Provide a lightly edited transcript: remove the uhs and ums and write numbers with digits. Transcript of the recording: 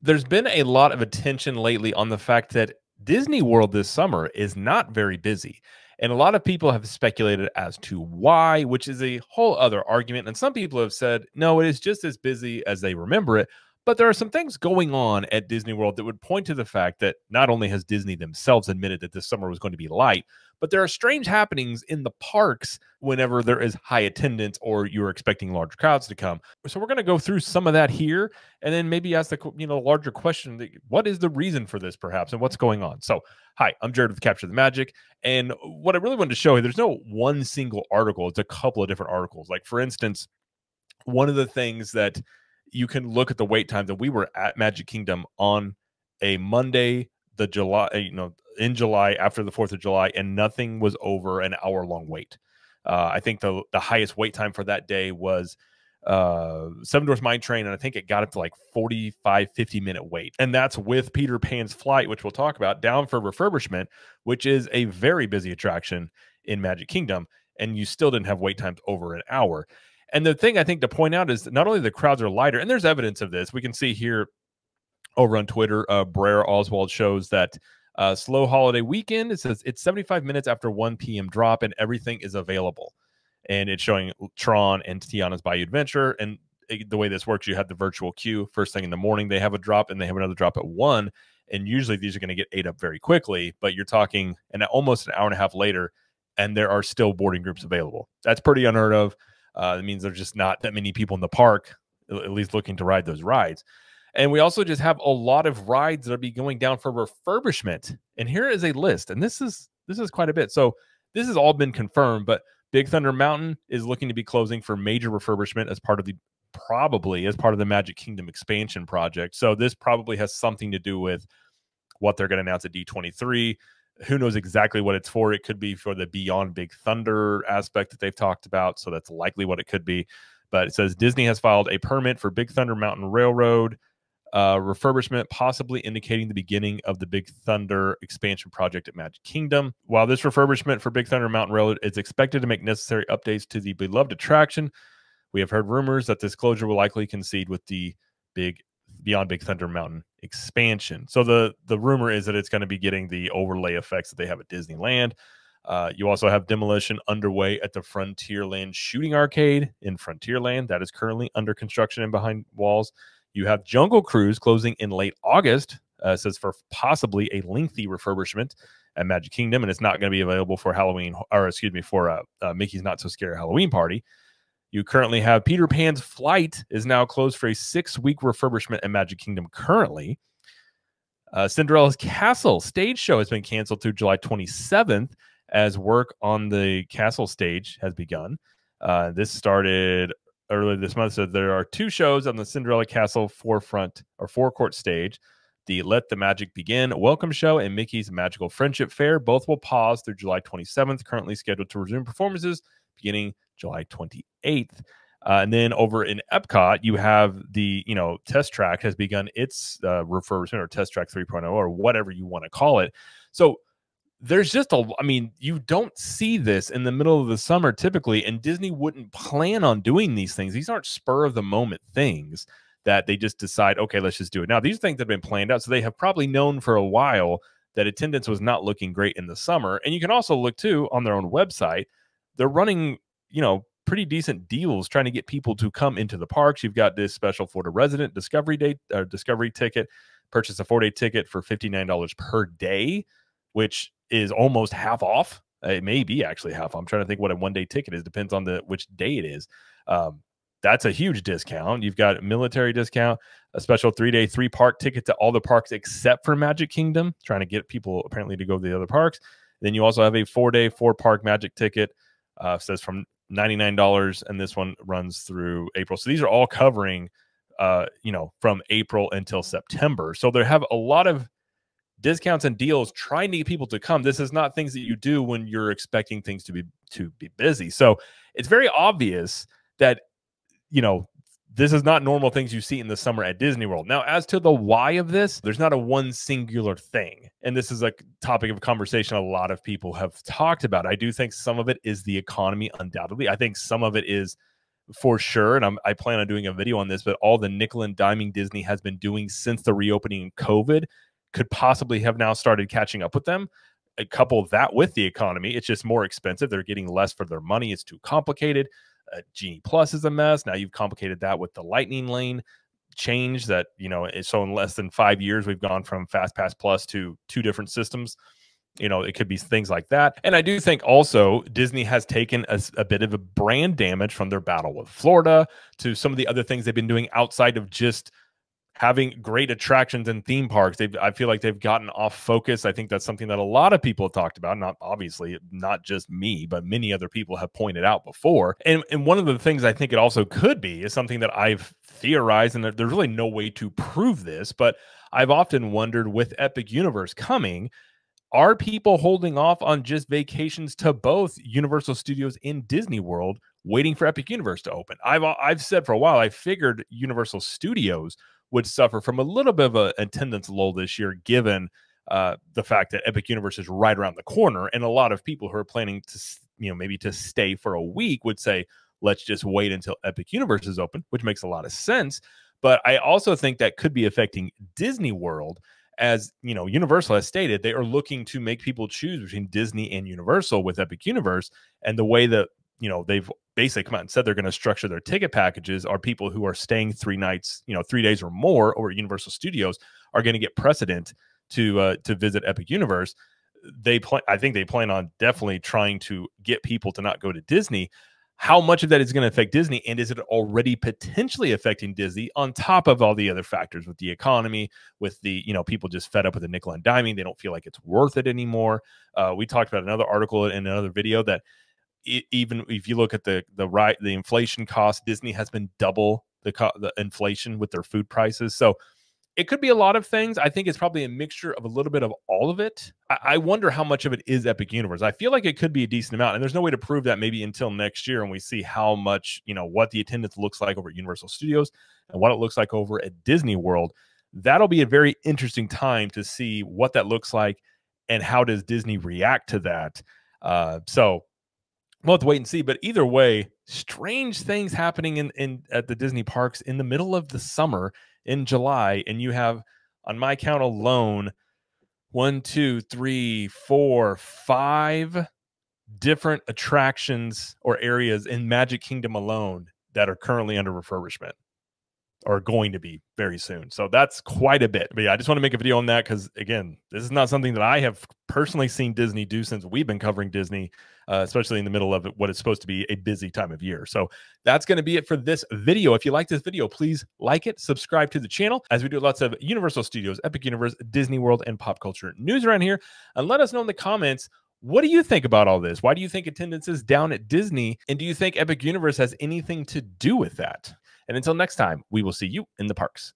There's been a lot of attention lately on the fact that Disney World this summer is not very busy. And a lot of people have speculated as to why, which is a whole other argument. And some people have said, no, it is just as busy as they remember it. But there are some things going on at Disney World that would point to the fact that not only has Disney themselves admitted that this summer was going to be light, but there are strange happenings in the parks whenever there is high attendance or you're expecting large crowds to come. So we're going to go through some of that here and then maybe ask the larger question: what is the reason for this, perhaps, and what's going on? So, hi, I'm Jared with Capture the Magic, and what I really wanted to show you, there's no one single article; it's a couple of different articles. Like, for instance, one of the things that you can look at the wait times, and we were at Magic Kingdom on a Monday, the July, in July after the 4th of July, and nothing was over an hour-long wait. I think the highest wait time for that day was Seven Dwarfs Mine Train, and I think it got up to like 45-50 minute wait, and that's with Peter Pan's Flight, which we'll talk about, down for refurbishment, which is a very busy attraction in Magic Kingdom, and you still didn't have wait times over an hour. And the thing I think to point out is that not only the crowds are lighter, and there's evidence of this. We can see here over on Twitter, Brer Oswald shows that slow holiday weekend, it says it's 75 minutes after 1 p.m. drop, and everything is available. And it's showing Tron and Tiana's Bayou Adventure. And the way this works, you have the virtual queue. First thing in the morning, they have a drop, and they have another drop at 1. And usually these are going to get ate up very quickly, but you're talking almost an hour and a half later, and there are still boarding groups available. That's pretty unheard of. It means there's just not that many people in the park, at least looking to ride those rides. And we also just have a lot of rides that will be going down for refurbishment. And here is a list, and this is quite a bit. So this has all been confirmed, but Big Thunder Mountain is looking to be closing for major refurbishment as part of the Magic Kingdom expansion project. So this probably has something to do with what they're going to announce at D23. Who knows exactly what it's for? It could be for the Beyond Big Thunder aspect that they've talked about. So that's likely what it could be. But it says Disney has filed a permit for Big Thunder Mountain Railroad refurbishment, possibly indicating the beginning of the Big Thunder expansion project at Magic Kingdom. While this refurbishment for Big Thunder Mountain Railroad is expected to make necessary updates to the beloved attraction, we have heard rumors that this closure will likely coincide with the Beyond Big Thunder Mountain expansion. So the rumor is that it's going to be getting the overlay effects that they have at Disneyland. You also have demolition underway at the Frontierland Shooting Arcade in Frontierland. That is currently under construction and behind walls. You have Jungle Cruise closing in late August, says for possibly a lengthy refurbishment at Magic Kingdom, and it's not going to be available for Mickey's Not So Scary Halloween Party. You currently have Peter Pan's Flight is now closed for a 6-week refurbishment at Magic Kingdom currently. Cinderella's Castle stage show has been canceled through July 27th as work on the castle stage has begun. This started earlier this month. So there are 2 shows on the Cinderella Castle forecourt stage: the Let the Magic Begin welcome show and Mickey's Magical Friendship Fair. Both will pause through July 27th, currently scheduled to resume performances beginning July 28th. And then over in Epcot, you have the, Test Track has begun its refurbishment, or Test Track 3.0, or whatever you want to call it. So there's just you don't see this in the middle of the summer typically, and Disney wouldn't plan on doing these things. These aren't spur of the moment things that they just decide, okay, let's just do it. Now, these things have been planned out, so they have probably known for a while that attendance was not looking great in the summer. And you can also look too on their own website. They're running, pretty decent deals trying to get people to come into the parks. You've got this special Florida resident Discovery ticket. Purchase a 4-day ticket for $59 per day, which is almost half off. It may be actually half. I'm trying to think what a 1-day ticket is. Depends on which day it is. That's a huge discount. You've got a military discount, a special 3-day 3-park ticket to all the parks except for Magic Kingdom, trying to get people apparently to go to the other parks. Then you also have a 4-day 4-park Magic ticket. Says from $99, and this one runs through April. So these are all covering, from April until September. So they have a lot of discounts and deals trying to get people to come. This is not things that you do when you're expecting things to be busy. So it's very obvious that, this is not normal things you see in the summer at Disney World. Now, as to the why of this, there's not a one singular thing. And this is a topic of conversation a lot of people have talked about. I do think some of it is the economy, undoubtedly. I think some of it is for sure, and I plan on doing a video on this, but all the nickel and diming Disney has been doing since the reopening in COVID could possibly have now started catching up with them. Couple that with the economy, it's just more expensive. They're getting less for their money. It's too complicated. Genie Plus is a mess. Now you've complicated that with the Lightning Lane change that, so in less than 5 years, we've gone from Fast Pass Plus to 2 different systems. It could be things like that. And I do think also Disney has taken a bit of a brand damage from their battle with Florida to some of the other things they've been doing outside of just having great attractions and theme parks. I feel like they've gotten off focus. I think that's something that a lot of people have talked about, not just me, but many other people have pointed out before. And one of the things I think it also could be is something that I've theorized, and there's really no way to prove this, but I've often wondered, with Epic Universe coming, are people holding off on just vacations to both Universal Studios and Disney World, waiting for Epic Universe to open? I've said for a while, I figured Universal Studios would suffer from a little bit of an attendance lull this year, given the fact that Epic Universe is right around the corner. And a lot of people who are planning to, maybe to stay for a week would say, let's just wait until Epic Universe is open, which makes a lot of sense. But I also think that could be affecting Disney World. As Universal has stated, they are looking to make people choose between Disney and Universal with Epic Universe. And the way that, they've basically come out and said they're going to structure their ticket packages are people who are staying 3 nights, 3 days or more over at Universal Studios are going to get precedent to visit Epic Universe. I think they plan on definitely trying to get people to not go to Disney. How much of that is going to affect Disney, and is it already potentially affecting Disney on top of all the other factors with the economy, with the, people just fed up with the nickel and diming. They don't feel like it's worth it anymore. We talked about another article in another video that even if you look at the inflation cost, Disney has been double the inflation with their food prices. So it could be a lot of things. I think it's probably a mixture of a little bit of all of it. I wonder how much of it is Epic Universe. I feel like it could be a decent amount, and there's no way to prove that maybe until next year, and we see how much, what the attendance looks like over at Universal Studios and what it looks like over at Disney World. That'll be a very interesting time to see what that looks like and how does Disney react to that. So we'll have to wait and see. But either way, strange things happening at the Disney parks in the middle of the summer in July. And you have, on my count alone, 1, 2, 3, 4, 5 different attractions or areas in Magic Kingdom alone that are currently under refurbishment, or going to be very soon. So that's quite a bit. But yeah, I just want to make a video on that because, again, this is not something that I have personally seen Disney do since we've been covering Disney, especially in the middle of what is supposed to be a busy time of year. So that's going to be it for this video. If you like this video, please like it, subscribe to the channel, as we do lots of Universal Studios, Epic Universe, Disney World, and pop culture news around here. And let us know in the comments, what do you think about all this? Why do you think attendance is down at Disney? And do you think Epic Universe has anything to do with that? And until next time, we will see you in the parks.